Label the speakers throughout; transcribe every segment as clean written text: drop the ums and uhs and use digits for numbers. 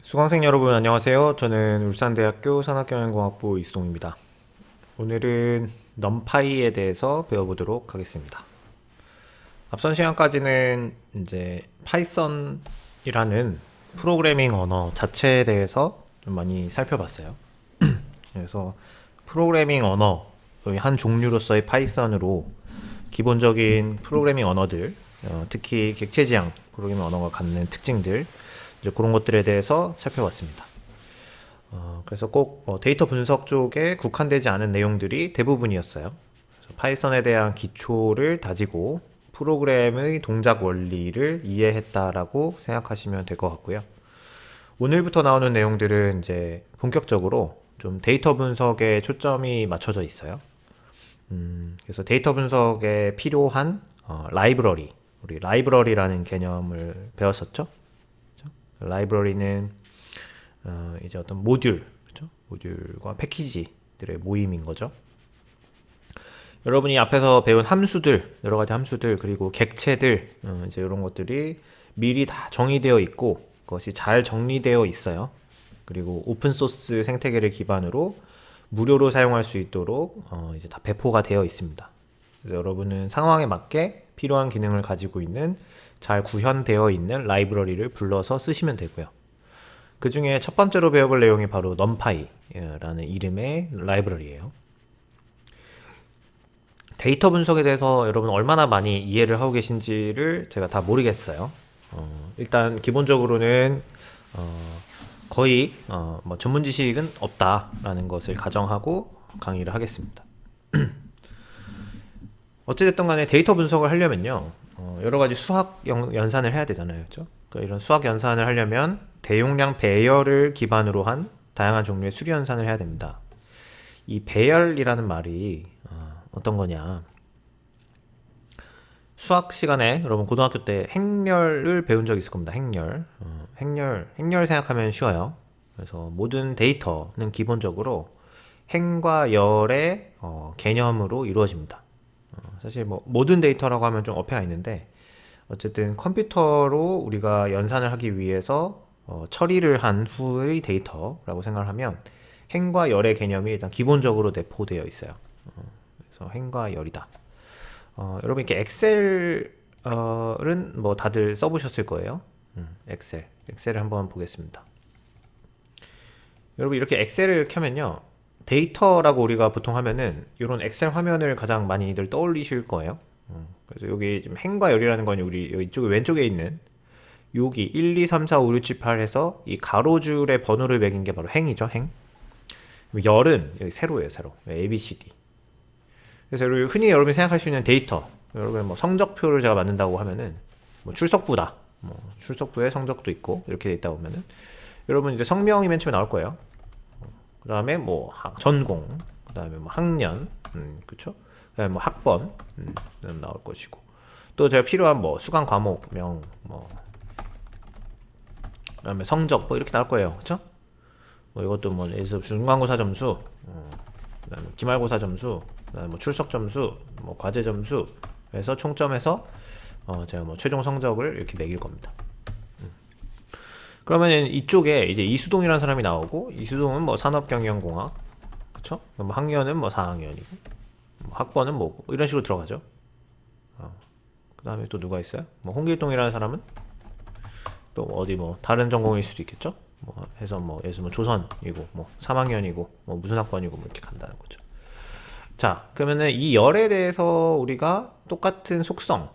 Speaker 1: 수강생 여러분 안녕하세요. 저는 울산대학교 산학경영공학부 이수동입니다. 오늘은 넘파이에 대해서 배워보도록 하겠습니다. 앞선 시간까지는 이제 파이썬이라는 프로그래밍 언어 자체에 대해서 좀 많이 살펴봤어요. 그래서 프로그래밍 언어의 한 종류로서의 파이썬으로 기본적인 프로그래밍 언어들, 특히 객체지향 프로그래밍 언어가 갖는 특징들, 이제 그런 것들에 대해서 살펴봤습니다. 그래서 꼭 데이터 분석 쪽에 국한되지 않은 내용들이 대부분이었어요. 그래서 파이썬에 대한 기초를 다지고 프로그램의 동작 원리를 이해했다라고 생각하시면 될 것 같고요. 오늘부터 나오는 내용들은 이제 본격적으로 좀 데이터 분석에 초점이 맞춰져 있어요. 그래서 데이터 분석에 필요한 라이브러리, 우리 라이브러리라는 개념을 배웠었죠. 라이브러리는 이제 어떤 모듈, 그렇죠? 모듈과 패키지들의 모임인 거죠. 여러분이 앞에서 배운 함수들, 여러 가지 함수들, 그리고 객체들, 이제 이런 것들이 미리 다 정의되어 있고, 그것이 잘 정리되어 있어요. 그리고 오픈소스 생태계를 기반으로 무료로 사용할 수 있도록 이제 다 배포가 되어 있습니다. 그래서 여러분은 상황에 맞게 필요한 기능을 가지고 있는 잘 구현되어 있는 라이브러리를 불러서 쓰시면 되고요. 그 중에 첫 번째로 배워볼 내용이 바로 numpy라는 이름의 라이브러리예요. 데이터 분석에 대해서 여러분 얼마나 많이 이해를 하고 계신지를 제가 다 모르겠어요. 일단 기본적으로는 거의 뭐 전문 지식은 없다라는 것을 가정하고 강의를 하겠습니다. 어찌됐든 간에 데이터 분석을 하려면요, 여러 가지 수학 연산을 해야 되잖아요. 그렇죠? 그러니까 이런 수학 연산을 하려면 대용량 배열을 기반으로 한 다양한 종류의 수리 연산을 해야 됩니다. 이 배열이라는 말이 어떤 거냐? 수학 시간에 여러분 고등학교 때 행렬을 배운 적 있을 겁니다. 행렬 생각하면 쉬워요. 그래서 모든 데이터는 기본적으로 행과 열의 개념으로 이루어집니다. 사실 뭐 모든 데이터라고 하면 좀 어폐가 있는데, 어쨌든 컴퓨터로 우리가 연산을 하기 위해서 처리를 한 후의 데이터라고 생각을 하면 행과 열의 개념이 일단 기본적으로 내포되어 있어요. 그래서 행과 열이다. 여러분 이렇게 엑셀은 뭐 다들 써보셨을 거예요. 엑셀을 한번 보겠습니다. 여러분 이렇게 엑셀을 켜면요, 데이터라고 우리가 보통 하면은 이런 엑셀 화면을 가장 많이들 떠올리실 거예요. 그래서 여기 지금 행과 열이라는 건 우리 이쪽 왼쪽에 있는 여기 1, 2, 3, 4, 5, 6, 7, 8 해서 이 가로줄의 번호를 매긴 게 바로 행이죠. 행. 열은 여기 세로예요. 세로. A, B, C, D. 그래서 흔히 여러분이 생각할 수 있는 데이터, 여러분 뭐 성적표를 제가 만든다고 하면은 뭐 출석부다. 뭐 출석부에 성적도 있고 이렇게 돼 있다 보면은 여러분 이제 성명이 맨 처음에 나올 거예요. 그 다음에 뭐 전공, 그 다음에 뭐 학년, 그쵸? 그 다음에 뭐 학번, 나올 것이고, 또 제가 필요한 뭐 수강 과목명, 뭐 그 다음에 성적 뭐 이렇게 나올 거예요, 그쵸? 뭐 이것도 뭐 예를 들어 중간고사 점수, 그 다음에 기말고사 점수, 그 다음에 뭐 출석 점수, 뭐 과제 점수 해서 총점해서 제가 뭐 최종 성적을 이렇게 매길 겁니다. 그러면 이쪽에 이제 이수동이라는 사람이 나오고, 이수동은 뭐 산업경영공학, 그쵸? 뭐 학년은 뭐 4학년이고, 뭐 학번은 뭐 이런 식으로 들어가죠. 그 다음에 또 누가 있어요? 뭐 홍길동이라는 사람은 또 어디 뭐 다른 전공일 수도 있겠죠. 뭐 해서 뭐 예를 들어 뭐 조선이고, 뭐 3학년이고, 뭐 무슨 학번이고, 뭐 이렇게 간다는 거죠. 자, 그러면은 이 열에 대해서 우리가 똑같은 속성,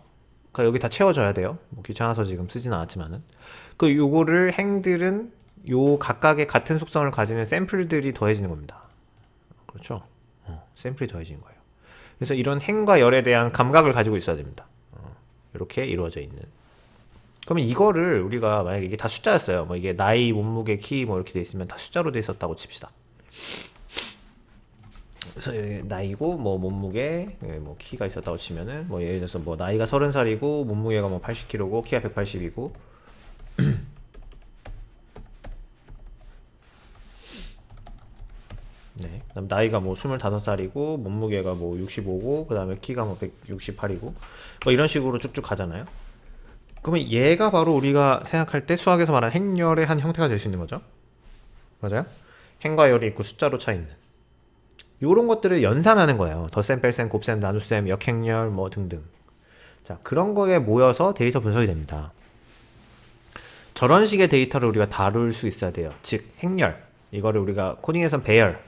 Speaker 1: 그러니까 여기 다 채워져야 돼요. 뭐 귀찮아서 지금 쓰진 않았지만은 그 요거를 행들은 요 각각의 같은 속성을 가지는 샘플들이 더해지는 겁니다. 그렇죠? 샘플이 더해지는 거예요. 그래서 이런 행과 열에 대한 감각을 가지고 있어야 됩니다. 이렇게 이루어져 있는. 그러면 이거를 우리가 만약에 이게 다 숫자였어요. 뭐 이게 나이, 몸무게, 키 뭐 이렇게 돼 있으면 다 숫자로 돼 있었다고 칩시다. 그래서 나이고 뭐 몸무게, 뭐 키가 있었다고 치면은 뭐 예를 들어서 뭐 나이가 30살이고 몸무게가 뭐 80kg고 키가 180이고 네. 그다음 나이가 뭐 25살이고 몸무게가 뭐 65고 그다음에 키가 뭐 168이고 뭐 이런 식으로 쭉쭉 가잖아요. 그러면 얘가 바로 우리가 생각할 때 수학에서 말하는 행렬의 한 형태가 될 수 있는 거죠. 맞아요? 행과 열이 있고 숫자로 차 있는. 요런 것들을 연산하는 거예요. 덧셈, 뺄셈, 곱셈, 나눗셈, 역행렬 뭐 등등. 자, 그런 거에 모여서 데이터 분석이 됩니다. 저런 식의 데이터를 우리가 다룰 수 있어야 돼요. 즉, 행렬. 이거를 우리가 코딩에선 배열.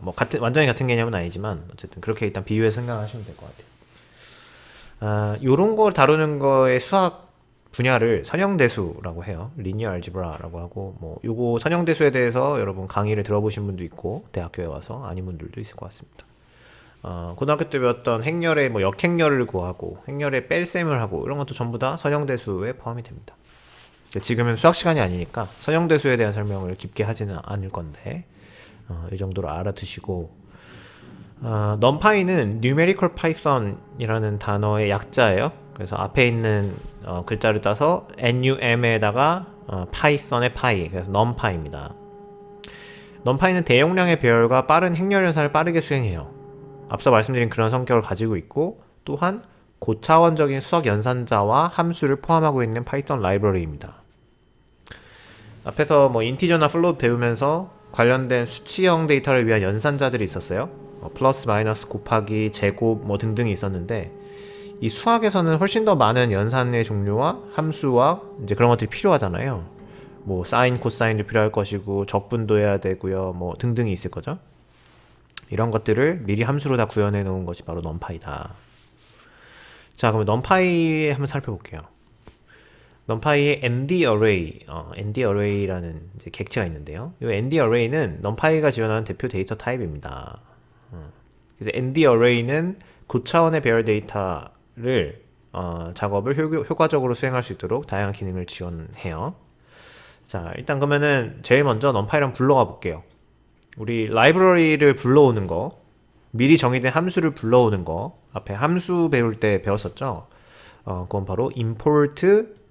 Speaker 1: 뭐 완전히 같은 개념은 아니지만 어쨌든 그렇게 일단 비유해서 생각하시면 될 것 같아요. 요런 걸 다루는 거의 수학 분야를 선형대수라고 해요. 리니어 알지브라라고 하고 뭐 요거 선형대수에 대해서 여러분 강의를 들어보신 분도 있고 대학교에 와서 아닌 분들도 있을 것 같습니다. 고등학교 때 배웠던 행렬의 뭐 역행렬을 구하고 행렬의 뺄셈을 하고 이런 것도 전부 다 선형대수에 포함이 됩니다. 지금은 수학 시간이 아니니까 선형대수에 대한 설명을 깊게 하지는 않을 건데 이 정도로 알아두시고 numpy는 numerical python이라는 단어의 약자예요. 그래서 앞에 있는 글자를 따서 num에다가 python의 py, 그래서 numpy입니다. numpy는 대용량의 배열과 빠른 행렬 연산을 빠르게 수행해요. 앞서 말씀드린 그런 성격을 가지고 있고 또한 고차원적인 수학 연산자와 함수를 포함하고 있는 파이썬 라이브러리입니다. 앞에서 뭐 인티저나 플롯 배우면서 관련된 수치형 데이터를 위한 연산자들이 있었어요. 플러스, 마이너스, 곱하기, 제곱 뭐 등등이 있었는데 이 수학에서는 훨씬 더 많은 연산의 종류와 함수와 이제 그런 것들이 필요하잖아요. 뭐 사인, 코사인도 필요할 것이고 적분도 해야 되고요. 뭐 등등이 있을 거죠. 이런 것들을 미리 함수로 다 구현해 놓은 것이 바로 numpy다. 자, 그럼 numpy 한번 살펴볼게요. numpy의 ND-array, ND-array라는 이제 객체가 있는데요. 이 ND-array는 numpy가 지원하는 대표 데이터 타입입니다. 그래서 ND-array는 고차원의 배열 데이터를 작업을 효과적으로 수행할 수 있도록 다양한 기능을 지원해요. 자, 일단 그러면은 제일 먼저 numpy를 불러가 볼게요. 우리 라이브러리를 불러오는 거, 미리 정의된 함수를 불러오는 거, 앞에 함수 배울 때 배웠었죠? 그건 바로 import,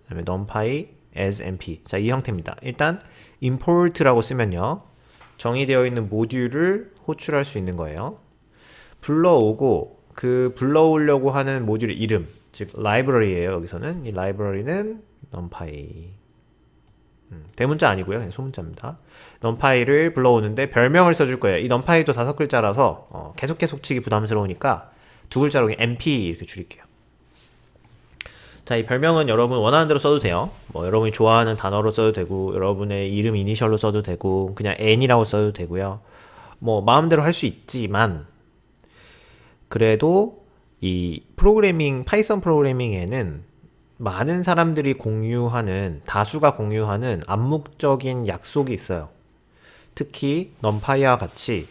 Speaker 1: 그다음에 numpy as np. 자, 이 형태입니다. 일단 import라고 쓰면요, 정의되어 있는 모듈을 호출할 수 있는 거예요. 불러오고 그 불러오려고 하는 모듈의 이름, 즉 라이브러리예요. 여기서는 이 라이브러리는 numpy. 대문자 아니고요, 그냥 소문자입니다. numpy를 불러오는데 별명을 써줄 거예요. 이 numpy도 5글자라서 계속 치기 부담스러우니까 2글자로 그냥 np 이렇게 줄일게요. 자, 이 별명은 여러분 원하는 대로 써도 돼요. 뭐 여러분이 좋아하는 단어로 써도 되고 여러분의 이름 이니셜로 써도 되고 그냥 n이라고 써도 되고요. 뭐 마음대로 할 수 있지만 그래도 이 프로그래밍, 파이썬 프로그래밍에는 많은 사람들이 공유하는, 다수가 공유하는 암묵적인 약속이 있어요. 특히 numpy와 같이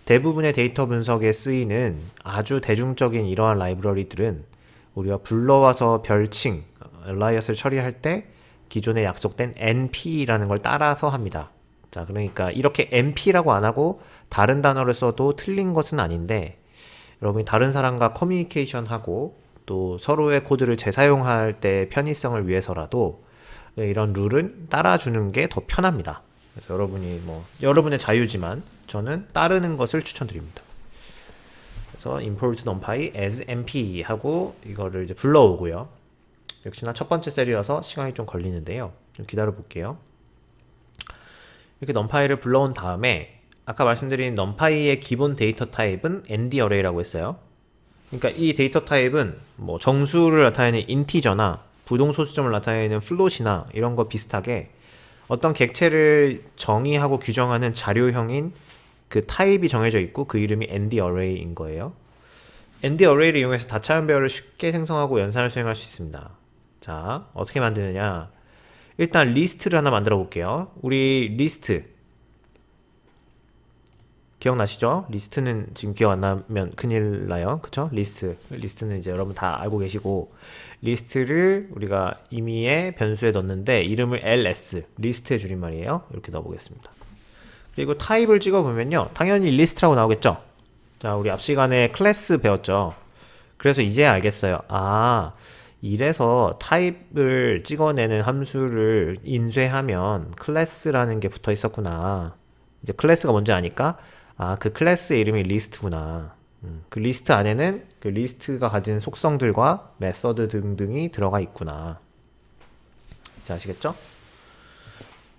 Speaker 1: 대부분의 데이터 분석에 쓰이는 아주 대중적인 이러한 라이브러리들은 우리가 불러와서 별칭, alias를 처리할 때 기존에 약속된 np라는 걸 따라서 합니다. 자, 그러니까 이렇게 np라고 안 하고 다른 단어를 써도 틀린 것은 아닌데 여러분이 다른 사람과 커뮤니케이션 하고 또 서로의 코드를 재사용할 때 편의성을 위해서라도 이런 룰은 따라주는 게 더 편합니다. 그래서 여러분이 뭐 여러분의 자유지만 저는 따르는 것을 추천드립니다. 그래서 import numpy as np 하고 이거를 이제 불러오고요. 역시나 첫 번째 셀이라서 시간이 좀 걸리는데요. 좀 기다려 볼게요. 이렇게 numpy를 불러온 다음에 아까 말씀드린 numpy의 기본 데이터 타입은 ND-array라고 했어요. 그러니까 이 데이터 타입은 뭐 정수를 나타내는 인티저나 부동소수점을 나타내는 플롯이나 이런 거 비슷하게 어떤 객체를 정의하고 규정하는 자료형인 그 타입이 정해져 있고 그 이름이 ND-array인 거예요. ND-array를 이용해서 다차원 배열을 쉽게 생성하고 연산을 수행할 수 있습니다. 자, 어떻게 만드느냐? 일단 리스트를 하나 만들어 볼게요. 우리 리스트 기억나시죠? 리스트는 지금 기억 안 나면 큰일 나요. 그쵸? 리스트는 이제 여러분 다 알고 계시고 리스트를 우리가 임의의 변수에 넣는데 이름을 ls, 리스트의 줄임말이에요. 이렇게 넣어보겠습니다. 그리고 타입을 찍어보면요, 당연히 리스트라고 나오겠죠? 자, 우리 앞 시간에 클래스 배웠죠? 그래서 이제 알겠어요. 아, 이래서 타입을 찍어내는 함수를 인쇄하면 클래스라는 게 붙어 있었구나. 이제 클래스가 뭔지 아니까 아, 그 클래스의 이름이 리스트구나. 그 리스트 안에는 그 리스트가 가진 속성들과 메서드 등등이 들어가 있구나. 자, 아시겠죠?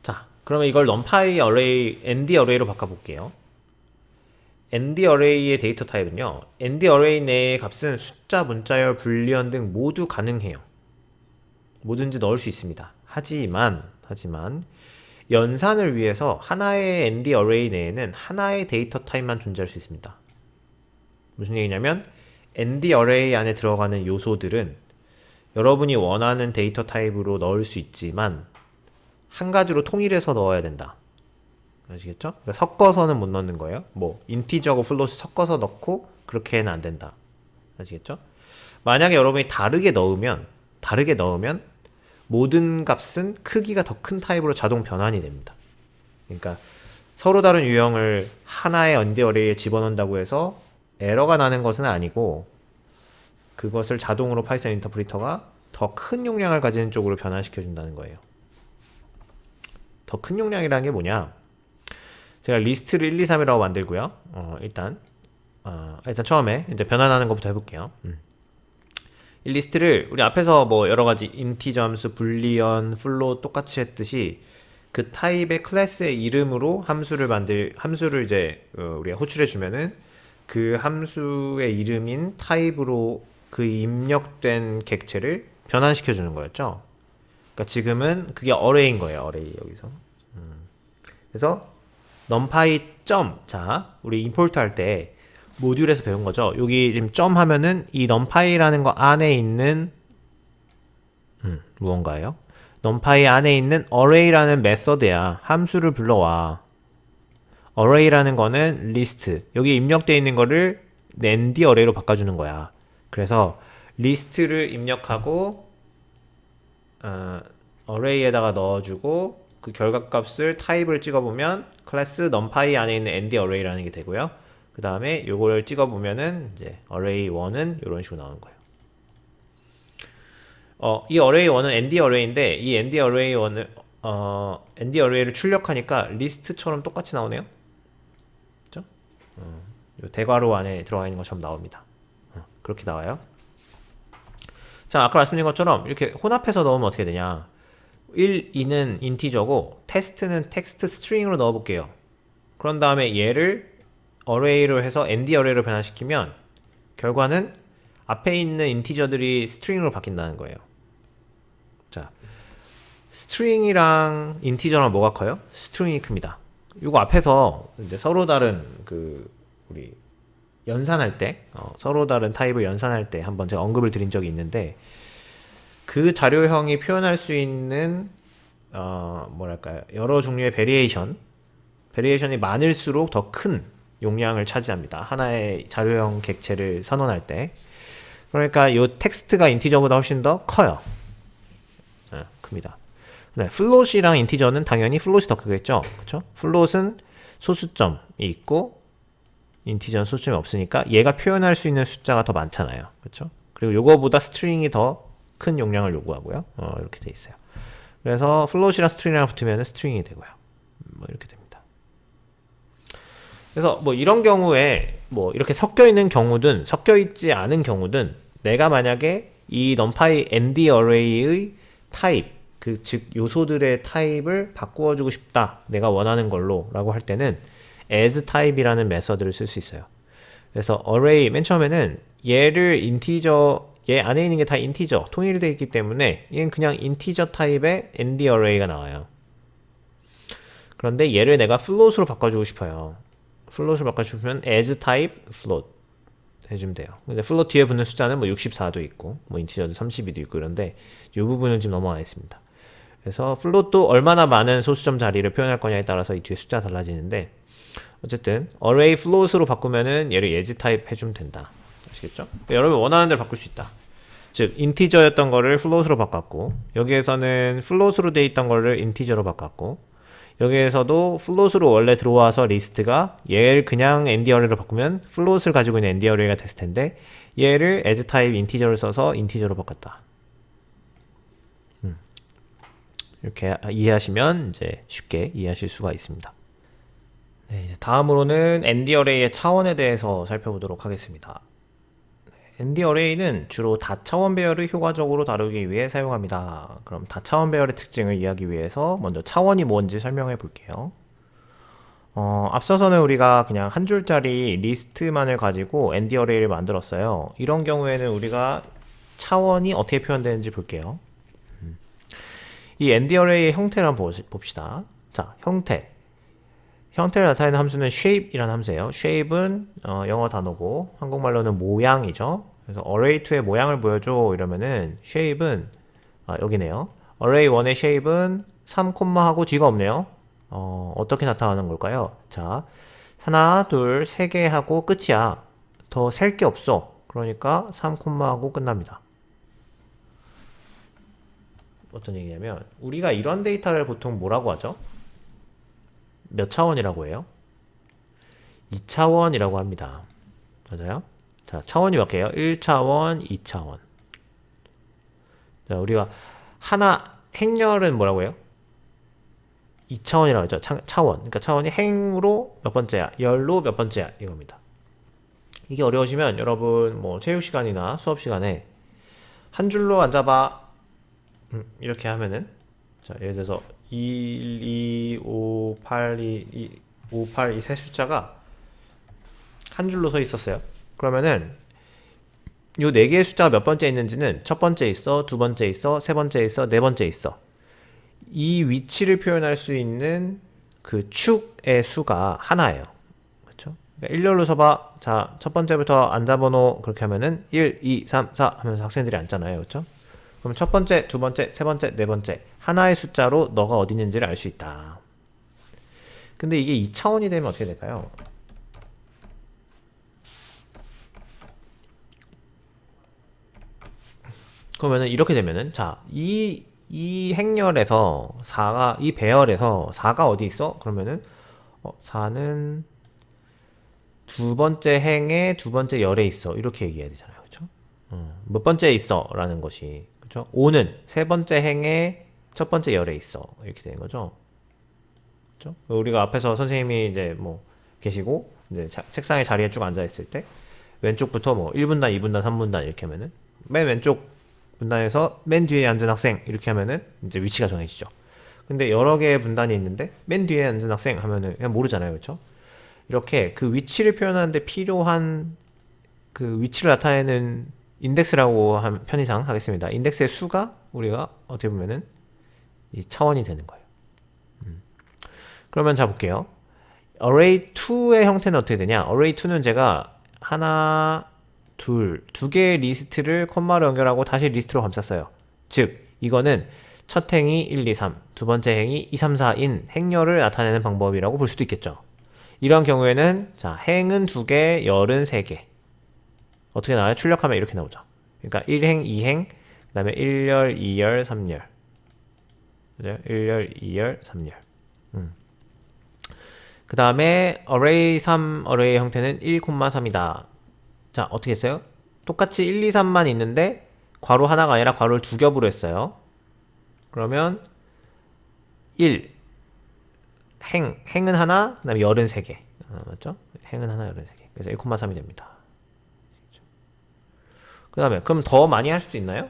Speaker 1: 자, 그러면 이걸 numpy array, nd array로 바꿔볼게요. nd array의 데이터 타입은요, nd array 내의 값은 숫자, 문자열, 불리언 등 모두 가능해요. 뭐든지 넣을 수 있습니다. 하지만 연산을 위해서 하나의 ND 어레이 내에는 하나의 데이터 타입만 존재할 수 있습니다. 무슨 얘기냐면 ND 어레이 안에 들어가는 요소들은 여러분이 원하는 데이터 타입으로 넣을 수 있지만 한 가지로 통일해서 넣어야 된다. 아시겠죠? 그러니까 섞어서는 못 넣는 거예요. 뭐 인티저하고 플롯을 섞어서 넣고 그렇게는 안 된다. 아시겠죠? 만약에 여러분이 다르게 넣으면 모든 값은 크기가 더 큰 타입으로 자동 변환이 됩니다. 그러니까 서로 다른 유형을 하나의 ND 어레이에 집어넣는다고 해서 에러가 나는 것은 아니고 그것을 자동으로 파이썬 인터프리터가 더 큰 용량을 가지는 쪽으로 변환시켜 준다는 거예요. 더 큰 용량이라는 게 뭐냐? 제가 리스트를 1, 2, 3이라고 만들고요. 일단 처음에 이제 변환하는 것부터 해볼게요. 이 리스트를 우리 앞에서 뭐 여러가지 인티저 함수, 불리언, 플롯 똑같이 했듯이 그 타입의 클래스의 이름으로 함수를 이제 우리가 호출해 주면은 그 함수의 이름인 타입으로 그 입력된 객체를 변환시켜 주는 거였죠. 그러니까 지금은 그게 어레이인 거예요. 어레이 여기서. 그래서 numpy 점, 자 우리 임포트 할 때 모듈에서 배운 거죠. 여기 지금 점 하면은 이 numpy라는 거 안에 있는 무언가예요. numpy 안에 있는 array라는 메서드야. 함수를 불러와. array라는 거는 list. 여기 입력되어 있는 거를 ND array로 바꿔주는 거야. 그래서 리스트를 입력하고 array에다가 넣어주고 그 결과값을 타입을 찍어보면 클래스 numpy 안에 있는 ND array라는 게 되고요. 그 다음에 요걸 찍어보면은 이제 array 1은 이런 식으로 나오는 거예요. 이 array 1은 ND array인데 이 ND array 1을 ND array를 출력하니까 리스트처럼 똑같이 나오네요. 그렇죠? 요 대괄호 안에 들어가 있는 것처럼 나옵니다. 그렇게 나와요. 자, 아까 말씀드린 것처럼 이렇게 혼합해서 넣으면 어떻게 되냐? 1, 2는 인티저고 테스트는 텍스트 스트링으로 넣어볼게요. 그런 다음에 얘를 array로 해서 ND array로 변환시키면 결과는 앞에 있는 인티저들이 스트링으로 바뀐다는 거예요. 자, 스트링이랑 인티저랑 뭐가 커요? 스트링이 큽니다. 이거 앞에서 이제 서로 다른 우리 연산할 때 서로 다른 타입을 연산할 때 한번 제가 언급을 드린 적이 있는데 그 자료형이 표현할 수 있는 뭐랄까요, 여러 종류의 베리에이션이 많을수록 더 큰 용량을 차지합니다. 하나의 자료형 객체를 선언할 때. 그러니까 이 텍스트가 인티저보다 훨씬 더 커요. 큽니다. 네, 플롯이랑 인티저는 당연히 플롯이 더 크겠죠. 그렇죠? 플롯은 소수점이 있고 인티저는 소수점이 없으니까 얘가 표현할 수 있는 숫자가 더 많잖아요. 그렇죠? 그리고 요거보다 스트링이 더 큰 용량을 요구하고요. 이렇게 돼 있어요. 그래서 플롯이랑 스트링이랑 붙으면 스트링이 되고요. 뭐 이렇게 됩니다. 그래서 뭐 이런 경우에 뭐 이렇게 섞여 있는 경우든 섞여 있지 않은 경우든 내가 만약에 이 numpy ND array의 타입, 즉 요소들의 타입을 바꾸어 주고 싶다. 내가 원하는 걸로 라고 할 때는 as 타입이라는 메서드를 쓸 수 있어요. 그래서 array 맨 처음에는 얘를 인티저, 얘 안에 있는 게 다 인티저, 통일되어 있기 때문에 얘는 그냥 인티저 타입의 ND array가 나와요. 그런데 얘를 내가 플롯으로 바꿔주고 싶어요. 플롯으로 바꿔주면 as type float 해주면 돼요. 근데 플롯 뒤에 붙는 숫자는 뭐 64도 있고 뭐 인티저도 32도 있고 이런데 이 부분은 지금 넘어가 있습니다. 그래서 플롯도 얼마나 많은 소수점 자리를 표현할 거냐에 따라서 이 뒤에 숫자가 달라지는데 어쨌든 array float으로 바꾸면은 얘를 as type 해주면 된다. 아시겠죠? 여러분 원하는 대로 바꿀 수 있다. 즉 인티저였던 거를 플롯으로 바꿨고 여기에서는 플롯으로 돼 있던 거를 인티저로 바꿨고 여기에서도 플롯으로 원래 들어와서 리스트가 얘를 그냥 ND array로 바꾸면 플롯을 가지고 있는 ND array가 됐을 텐데 얘를 as type 인티저를 써서 인티저로 바꿨다. 이렇게 이해하시면 이제 쉽게 이해하실 수가 있습니다. 네, 이제 다음으로는 ND array의 차원에 대해서 살펴보도록 하겠습니다. ND 어레이는 주로 다차원 배열을 효과적으로 다루기 위해 사용합니다. 그럼 다차원 배열의 특징을 이해하기 위해서 먼저 차원이 뭔지 설명해 볼게요. 앞서서는 우리가 그냥 한 줄짜리 리스트만을 가지고 ND 어레이를 만들었어요. 이런 경우에는 우리가 차원이 어떻게 표현되는지 볼게요. 이 ND 어레이의 형태를 한번 봅시다. 자, 형태를 나타내는 함수는 shape이라는 함수예요. shape은 영어 단어고 한국말로는 모양이죠. 그래서 array2의 모양을 보여줘 이러면은 shape은 여기네요. array1의 shape은 3, 하고 뒤가 없네요. 어떻게 나타나는 걸까요? 자, 하나, 둘, 세 개 하고 끝이야. 더 셀 게 없어. 그러니까 3, 하고 끝납니다. 어떤 얘기냐면 우리가 이런 데이터를 보통 뭐라고 하죠? 몇 차원이라고 해요? 2차원이라고 합니다. 맞아요? 자, 차원이 몇 개예요? 1차원, 2차원. 자, 우리가 하나 행렬은 뭐라고 해요? 2차원이라고 하죠. 차원. 그러니까 차원이 행으로 몇 번째야? 열로 몇 번째야? 이겁니다. 이게 어려우시면 여러분 뭐 체육 시간이나 수업 시간에 한 줄로 앉아봐. 이렇게 하면은 자, 예를 들어서 1, 2, 5, 8, 8 이 세 숫자가 한 줄로 서 있었어요. 그러면은 요 네 개의 숫자가 몇 번째 있는지는 첫 번째 있어, 두 번째 있어, 세 번째 있어, 네 번째 있어. 이 위치를 표현할 수 있는 그 축의 수가 하나예요. 그렇죠? 그러니까 일렬로 서봐. 자, 첫 번째부터 앉아번호 그렇게 하면은 1, 2, 3, 4 하면서 학생들이 앉잖아요. 그렇죠? 그럼 첫 번째, 두 번째, 세 번째, 네 번째 하나의 숫자로 너가 어디 있는지를 알 수 있다. 근데 이게 2차원이 되면 어떻게 될까요? 그러면은 이렇게 되면은 자, 이 행렬에서 4가 이 배열에서 4가 어디 있어? 그러면은 4는 두 번째 행의 두 번째 열에 있어. 이렇게 얘기해야 되잖아요. 그렇죠? 몇 번째에 있어? 라는 것이 그렇죠? 5는 세 번째 행의 첫 번째 열에 있어. 이렇게 되는 거죠. 그렇죠? 우리가 앞에서 선생님이 이제 뭐 계시고 이제 책상에 자리에 쭉 앉아 있을 때 왼쪽부터 뭐 1분단, 2분단, 3분단 이렇게 하면은 맨 왼쪽 분단에서 맨 뒤에 앉은 학생 이렇게 하면은 이제 위치가 정해지죠. 근데 여러 개의 분단이 있는데 맨 뒤에 앉은 학생 하면은 그냥 모르잖아요. 그렇죠? 이렇게 그 위치를 표현하는데 필요한 그 위치를 나타내는 인덱스라고 하면 편의상 하겠습니다. 인덱스의 수가 우리가 어떻게 보면은 이 차원이 되는 거예요. 그러면 자 볼게요. array2의 형태는 어떻게 되냐? array2는 제가 하나, 두 개의 리스트를 콤마로 연결하고 다시 리스트로 감쌌어요. 즉, 이거는 첫 행이 1, 2, 3, 두 번째 행이 2, 3, 4인 행렬을 나타내는 방법이라고 볼 수도 있겠죠. 이런 경우에는 자, 행은 2개, 열은 3개. 어떻게 나와요? 출력하면 이렇게 나오죠. 그러니까 1행, 2행, 그 다음에 1열, 2열, 3열. 그죠? 1열, 2열, 3열. 그 다음에 array 3, array 형태는 1, 3이다. 자, 어떻게 했어요? 똑같이 1, 2, 3만 있는데 괄호 하나가 아니라 괄호를 두 겹으로 했어요. 그러면 1, 행은 하나, 그 다음에 열은 3개. 맞죠? 행은 하나, 열은 3개. 그래서 1, 3이 됩니다. 그 다음에 그럼 더 많이 할 수도 있나요?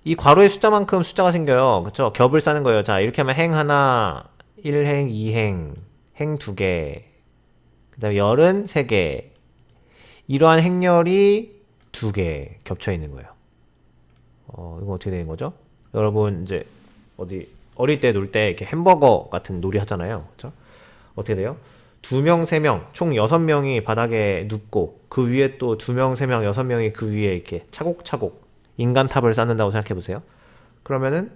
Speaker 1: 이 괄호의 숫자만큼 숫자가 생겨요. 그쵸? 겹을 싸는 거예요. 자, 이렇게 하면 행 하나, 1행, 2행, 행 2개, 그 다음에 열은 3개. 이러한 행렬이 2개 겹쳐 있는 거예요. 이거 어떻게 되는 거죠? 여러분, 이제, 어릴 때 놀 때 이렇게 햄버거 같은 놀이 하잖아요. 그쵸? 어떻게 돼요? 2명, 3명, 총 6명이 바닥에 눕고, 그 위에 또 2명, 3명, 6명이 그 위에 이렇게 차곡차곡 인간탑을 쌓는다고 생각해 보세요. 그러면은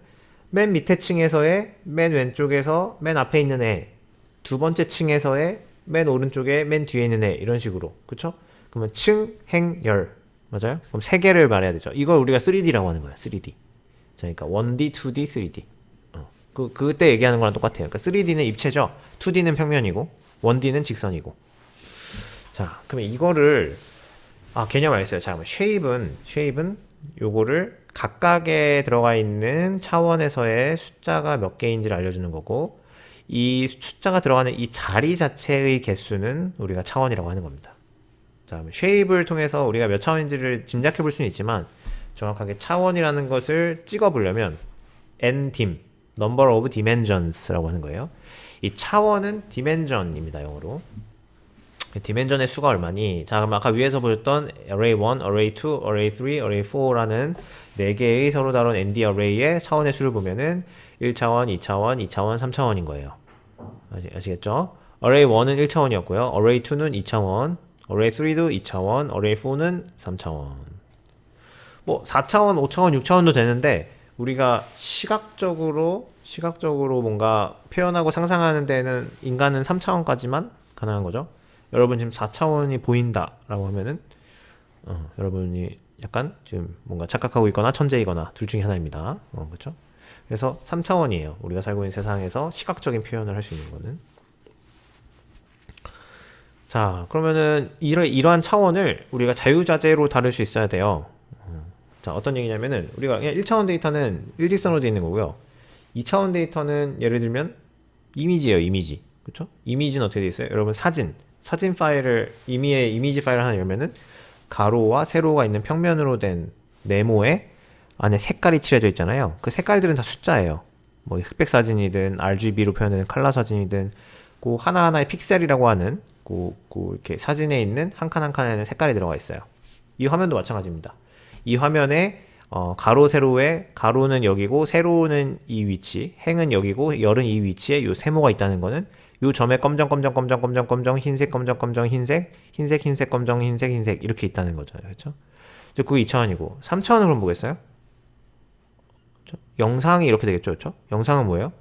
Speaker 1: 맨 밑에 층에서의 맨 왼쪽에서 맨 앞에 있는 애, 두 번째 층에서의 맨 오른쪽에 맨 뒤에 있는 애, 이런 식으로. 그쵸? 그러면 층, 행, 열. 맞아요? 그럼 세 개를 말해야 되죠. 이걸 우리가 3D라고 하는 거예요. 3D. 자, 그러니까 1D, 2D, 3D. 그때 얘기하는 거랑 똑같아요. 그러니까 3D는 입체죠. 2D는 평면이고 1D는 직선이고. 자, 그러면 이거를 개념 알겠어요. 자, 그러면 shape은 요거를 각각에 들어가 있는 차원에서의 숫자가 몇 개인지를 알려주는 거고, 이 숫자가 들어가는 이 자리 자체의 개수는 우리가 차원이라고 하는 겁니다. 자, 쉐입을 통해서 우리가 몇 차원인지를 짐작해 볼 수는 있지만 정확하게 차원이라는 것을 찍어 보려면 ndim, number of dimensions라고 하는 거예요. 이 차원은 dimension입니다, 영어로. 디멘전의 수가 얼마니? 자, 그럼 아까 위에서 보셨던 array 1, array 2, array 3, array 4라는 4개의 서로 다른 ND array의 차원의 수를 보면은 1차원, 2차원, 2차원, 3차원인 거예요. 아시겠죠? array 1은 1차원이었고요. array 2는 2차원, array 3도 2차원, array 4는 3차원. 뭐 4차원, 5차원, 6차원도 되는데 우리가 시각적으로 뭔가 표현하고 상상하는 데는 인간은 3차원까지만 가능한 거죠. 여러분 지금 4차원이 보인다라고 하면은 여러분이 약간 지금 뭔가 착각하고 있거나 천재이거나 둘 중에 하나입니다. 그렇죠? 그래서 3차원이에요. 우리가 살고 있는 세상에서 시각적인 표현을 할 수 있는 거는. 자, 그러면은 이러한 차원을 우리가 자유자재로 다룰 수 있어야 돼요. 자, 어떤 얘기냐면은 우리가 그냥 1차원 데이터는 일직선으로 되어 있는 거고요. 2차원 데이터는 예를 들면 이미지예요, 이미지. 그렇죠? 이미지는 어떻게 되어 있어요? 여러분 사진 파일을 이미지 파일을 하나 열면은 가로와 세로가 있는 평면으로 된 네모에 안에 색깔이 칠해져 있잖아요. 그 색깔들은 다 숫자예요. 뭐 흑백 사진이든 RGB로 표현되는 컬러 사진이든 그 하나하나의 픽셀이라고 하는 그 이렇게 사진에 있는 한 칸 한 칸에는 색깔이 들어가 있어요. 이 화면도 마찬가지입니다. 이 화면에 가로 세로에 가로는 여기고 세로는 이 위치, 행은 여기고 열은 이 위치에 요 세모가 있다는 거는 요 점에 검정 흰색 흰색 검정 흰색 이렇게 있다는 거잖아요. 그렇죠? 그게 2차원이고 3차원은 그럼 보겠어요? 그렇죠? 영상이 이렇게 되겠죠. 그렇죠? 영상은 뭐예요?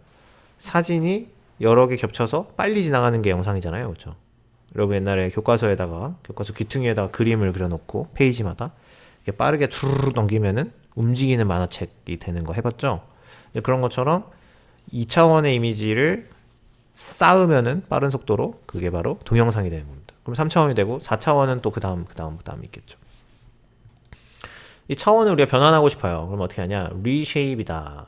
Speaker 1: 사진이 여러 개 겹쳐서 빨리 지나가는 게 영상이잖아요. 그렇죠? 여러분 옛날에 교과서 귀퉁이에다가 그림을 그려놓고 페이지마다 이렇게 빠르게 투르르 넘기면은 움직이는 만화책이 되는 거 해봤죠? 그런 것처럼 2차원의 이미지를 쌓으면은 빠른 속도로 그게 바로 동영상이 되는 겁니다. 그럼 3차원이 되고 4차원은 또 그 다음 있겠죠. 이 차원을 우리가 변환하고 싶어요. 그럼 어떻게 하냐? reshape이다.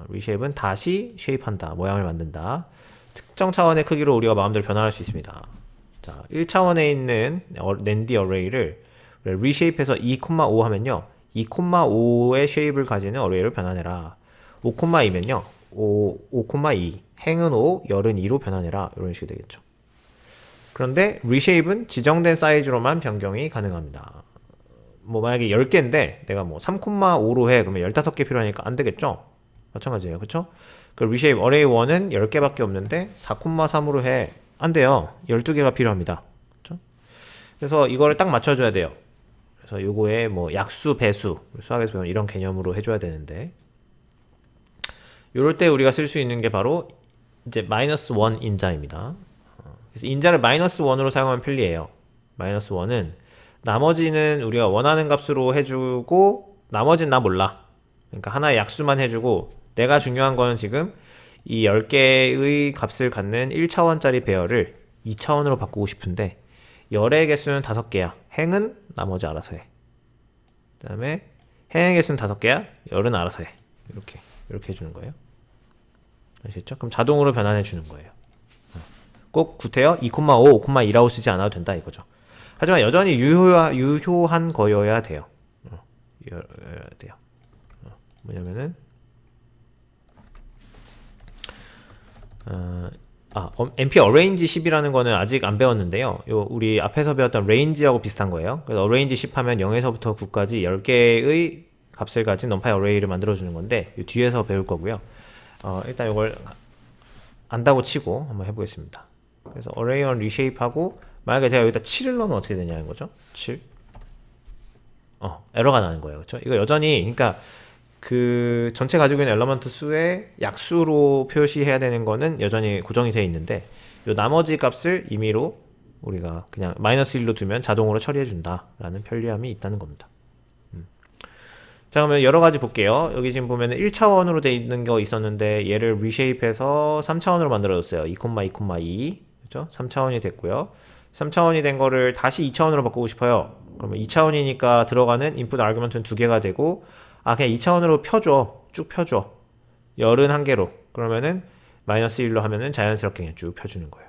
Speaker 1: reshape은 다시 shape한다. 모양을 만든다. 특정 차원의 크기로 우리가 마음대로 변환할 수 있습니다. 자, 1차원에 있는 ND array를 reshape해서 2,5 하면요. 2,5의 shape를 가지는 array를 변환해라. 5,2면요. 5,2 행은 5, 열은 2로 변환해라. 이런 식이 되겠죠. 그런데 reshape은 지정된 사이즈로만 변경이 가능합니다. 뭐 만약에 10개인데 내가 뭐 3,5로 해. 그러면 15개 필요하니까 안 되겠죠? 마찬가지예요. 그렇죠? 그 reshape array 1은 10개밖에 없는데 4,3으로 해. 안 돼요. 12개가 필요합니다. 그렇죠? 그래서 이거를 딱 맞춰줘야 돼요. 그래서 요거에 뭐 약수, 배수, 수학에서 배우는 이런 개념으로 해줘야 되는데 요럴 때 우리가 쓸 수 있는 게 바로 이제 -1 인자입니다. 그래서 인자를 -1으로 사용하면 편리해요. -1은 나머지는 우리가 원하는 값으로 해주고 나머지는 나 몰라. 그러니까 하나의 약수만 해주고 내가 중요한 거는 지금 이 10개의 값을 갖는 1차원짜리 배열을 2차원으로 바꾸고 싶은데 열의 개수는 5개야. 행은 나머지 알아서 해. 그 다음에 행의 개수는 5개야. 열은 알아서 해. 이렇게 해주는 거예요. 아시겠죠? 그럼 자동으로 변환해 주는 거예요. 꼭 구태여 2,5, 5,2라고 쓰지 않아도 된다 이거죠. 하지만 여전히 유효한 거여야 돼요. 뭐냐면은 MP arrange 10이라는 거는 아직 안 배웠는데요. 우리 앞에서 배웠던 range하고 비슷한 거예요. 그래서 arrange 10 하면 0에서부터 9까지 10개의 값을 가진 numpy array를 만들어주는 건데 뒤에서 배울 거고요. 일단 이걸 안다고 치고 한번 해보겠습니다. 그래서 array on reshape 하고 만약에 제가 여기다 7을 넣으면 어떻게 되냐는 거죠? 7 에러가 나는 거예요. 그렇죠? 이거 여전히 그러니까 그 전체 가지고 있는 엘러먼트 수의 약수로 표시해야 되는 거는 여전히 고정이 되어 있는데 요 나머지 값을 임의로 우리가 그냥 -1로 두면 자동으로 처리해 준다 라는 편리함이 있다는 겁니다. 자, 그러면 여러 가지 볼게요. 여기 지금 보면 1차원으로 되어 있는 거 있었는데 얘를 reshape해서 3차원으로 만들어줬어요. 2,2,2 그렇죠? 3차원이 됐고요. 3차원이 된 거를 다시 2차원으로 바꾸고 싶어요. 그러면 2차원이니까 들어가는 input argument는 2개가 되고 그냥 2차원으로 펴줘. 쭉 펴줘. 열은 1개로. 그러면은 마이너스 1로 하면은 자연스럽게 그냥 쭉 펴주는 거예요.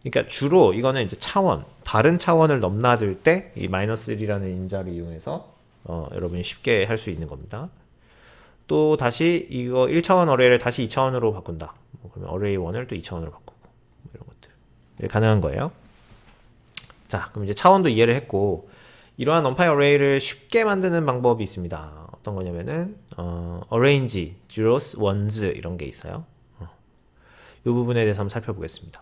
Speaker 1: 그러니까 주로 이거는 이제 차원, 다른 차원을 넘나들 때 이 마이너스 1이라는 인자를 이용해서 여러분이 쉽게 할 수 있는 겁니다. 또 다시 이거 1차원 어레이를 다시 2차원으로 바꾼다. 그러면 어레이 1을 또 2차원으로 바꾸고 이런 것들 가능한 거예요. 자, 그럼 이제 차원도 이해를 했고 이러한 numPy 어레이를 쉽게 만드는 방법이 있습니다. 어떤 거냐면은 arrange, zeros, ones 이런 게 있어요. 이 부분에 대해서 한번 살펴보겠습니다.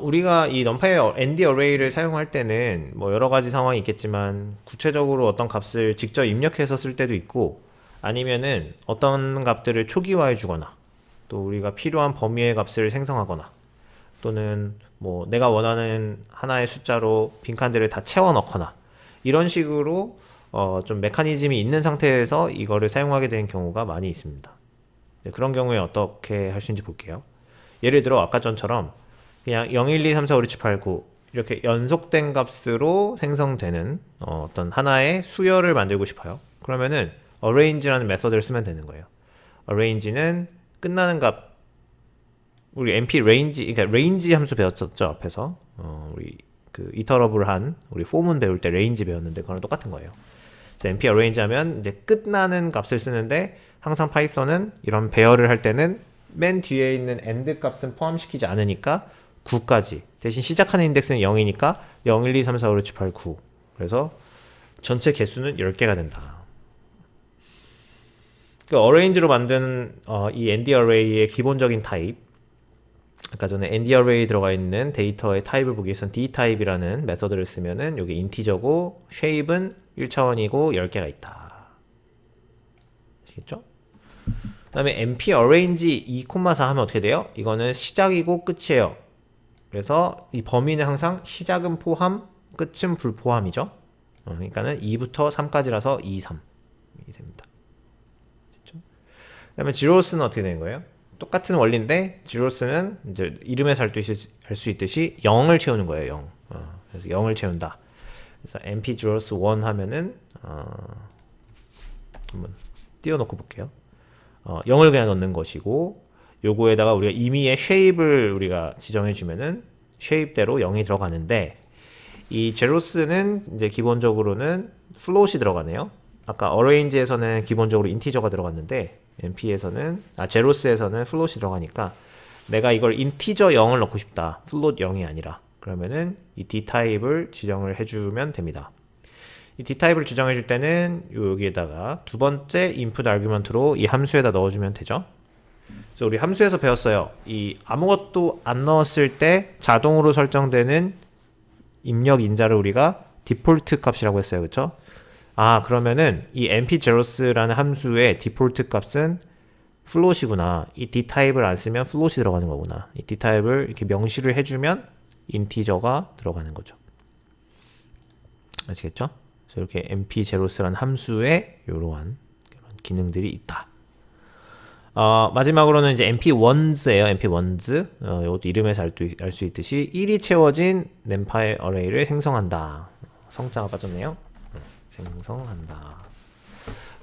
Speaker 1: 우리가 이 numpy ND array를 사용할 때는 뭐 여러 가지 상황이 있겠지만 구체적으로 어떤 값을 직접 입력해서 쓸 때도 있고 아니면은 어떤 값들을 초기화해 주거나 또 우리가 필요한 범위의 값을 생성하거나 또는 뭐 내가 원하는 하나의 숫자로 빈칸들을 다 채워 넣거나 이런 식으로 좀 메커니즘이 있는 상태에서 이거를 사용하게 되는 경우가 많이 있습니다. 그런 경우에 어떻게 할 수 있는지 볼게요. 예를 들어 아까 전처럼 그냥 0, 1, 2, 3, 4, 5, 6, 7, 8, 9 이렇게 연속된 값으로 생성되는 어떤 하나의 수열을 만들고 싶어요. 그러면은 arrange라는 메서드를 쓰면 되는 거예요. arrange는 끝나는 값 우리 np range 그러니까 range 함수 배웠었죠 앞에서 우리 그 이터러블한 우리 폼은 배울 때 range 배웠는데 그거랑 똑같은 거예요. 그래서 np arrange 하면 이제 끝나는 값을 쓰는데 항상 파이썬은 이런 배열을 할 때는 맨 뒤에 있는 end 값은 포함시키지 않으니까 9까지 대신 시작하는 인덱스는 0이니까 0, 1, 2, 3, 4, 5, 6, 7, 8, 9 그래서 전체 개수는 10개가 된다. 그 arrange로 만든 이 ND array의 기본적인 타입 아까 전에 ND array 들어가 있는 데이터의 타입을 보기 위해선 D 타입이라는 메서드를 쓰면은 여기 인티저고 shape은 1차원이고 10개가 있다. 아시겠죠? 그 다음에 np arrange 2,4 하면 어떻게 돼요? 이거는 시작이고 끝이에요. 그래서 이 범위는 항상 시작은 포함, 끝은 불포함이죠. 그러니까는 2부터 3까지라서 2, 3이 됩니다. 그 다음에 zeroes는 어떻게 되는 거예요? 똑같은 원리인데 zeroes는 이제 이름에서 알 수 있듯이 0을 채우는 거예요. 0. 그래서 0을 채운다. 그래서 np zeroes 1 하면은 한번 띄워놓고 볼게요. 0을 그냥 넣는 것이고 요거에다가 우리가 임의의 shape을 우리가 지정해 주면은 shape대로 0이 들어가는데 이 zeroes는 이제 기본적으로는 float이 들어가네요. 아까 arrange에서는 기본적으로 인티저가 들어갔는데 np에서는 zeroes에서는 float이 들어가니까 내가 이걸 인티저 0을 넣고 싶다. float 0이 아니라 그러면은 이 d 타입을 지정을 해주면 됩니다. 이 d 타입을 지정해 줄 때는 여기에다가 두 번째 input argument로 이 함수에다 넣어주면 되죠. 그래서 우리 함수에서 배웠어요. 이 아무것도 안 넣었을 때 자동으로 설정되는 입력 인자를 우리가 디폴트 값이라고 했어요. 그쵸? 그러면은 이 np-zeroes라는 함수의 디폴트 값은 float이구나. 이 d 타입을 안 쓰면 float이 들어가는 거구나. 이 d 타입을 이렇게 명시를 해주면 인티저가 들어가는 거죠. 아시겠죠? 그래서 이렇게 np-zeroes라는 함수에 이러한 기능들이 있다. 마지막으로는 이제 np-ones예요. np-ones. 이것도 이름에서 알 수 있듯이 1이 채워진 numpy array를 생성한다. 성자가 빠졌네요. 생성한다.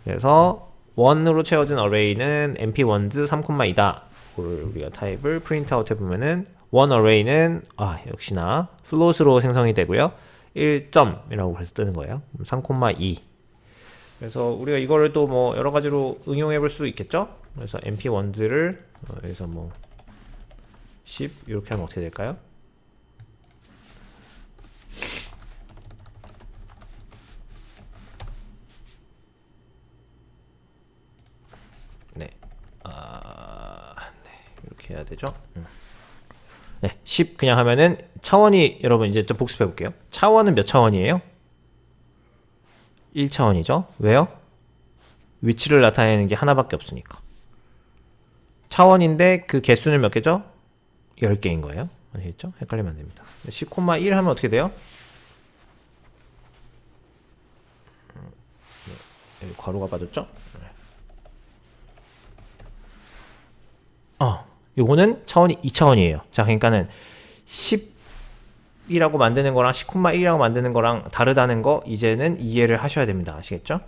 Speaker 1: 그래서 1으로 채워진 array는 np-ones 3,2다. 우리가 타입을 프린트아웃 해보면은 1 array는 역시나 float으로 생성이 되고요. 1점이라고 그래서 뜨는 거예요. 3,2. 그래서 우리가 이거를 또 뭐 여러 가지로 응용해 볼 수 있겠죠? 그래서 np-ones를 여기서 뭐 10 이렇게 하면 어떻게 될까요? 네, 이렇게 해야 되죠. 네, 10 그냥 하면은 차원이 여러분 이제 좀 복습해 볼게요. 차원은 몇 차원이에요? 1차원이죠. 왜요? 위치를 나타내는 게 하나밖에 없으니까. 차원인데 그 개수는 몇 개죠? 10개인 거예요. 아시겠죠? 헷갈리면 안 됩니다. 10,1 하면 어떻게 돼요? 여기 괄호가 빠졌죠? 요거는 차원이 2차원이에요. 자, 그러니까는 10이라고 만드는 거랑 10,1이라고 만드는 거랑 다르다는 거 이제는 이해를 하셔야 됩니다. 아시겠죠?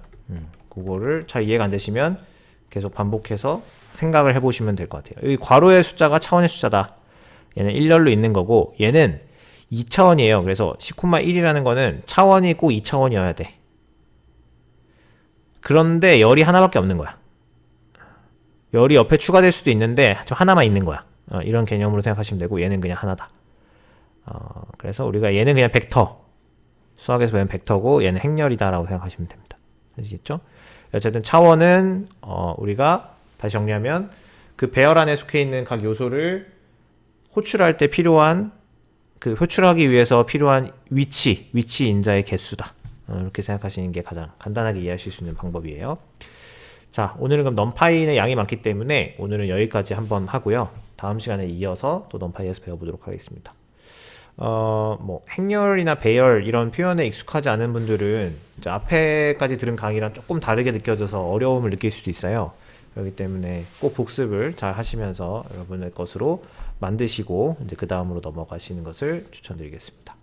Speaker 1: 그거를 잘 이해가 안 되시면 계속 반복해서 생각을 해보시면 될 것 같아요. 여기 괄호의 숫자가 차원의 숫자다. 얘는 1열로 있는 거고 얘는 2차원이에요. 그래서 10,1이라는 거는 차원이 꼭 2차원이어야 돼. 그런데 열이 하나밖에 없는 거야. 열이 옆에 추가될 수도 있는데 하나만 있는 거야. 이런 개념으로 생각하시면 되고 얘는 그냥 하나다. 그래서 우리가 얘는 그냥 벡터, 수학에서 배운 벡터고 얘는 행렬이다 라고 생각하시면 됩니다. 아시겠죠? 어쨌든 차원은 우리가 다시 정리하면 그 배열 안에 속해 있는 각 요소를 호출할 때 필요한 그 호출하기 위해서 필요한 위치 인자의 개수다. 이렇게 생각하시는 게 가장 간단하게 이해하실 수 있는 방법이에요. 자, 오늘은 그럼 넘파이의 양이 많기 때문에 오늘은 여기까지 한번 하고요. 다음 시간에 이어서 또 넘파이에서 배워보도록 하겠습니다. 뭐 행렬이나 배열 이런 표현에 익숙하지 않은 분들은 이제 앞에까지 들은 강의랑 조금 다르게 느껴져서 어려움을 느낄 수도 있어요. 그렇기 때문에 꼭 복습을 잘 하시면서 여러분의 것으로 만드시고 이제 그 다음으로 넘어가시는 것을 추천드리겠습니다.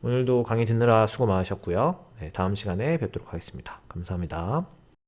Speaker 1: 오늘도 강의 듣느라 수고 많으셨고요. 네, 다음 시간에 뵙도록 하겠습니다. 감사합니다.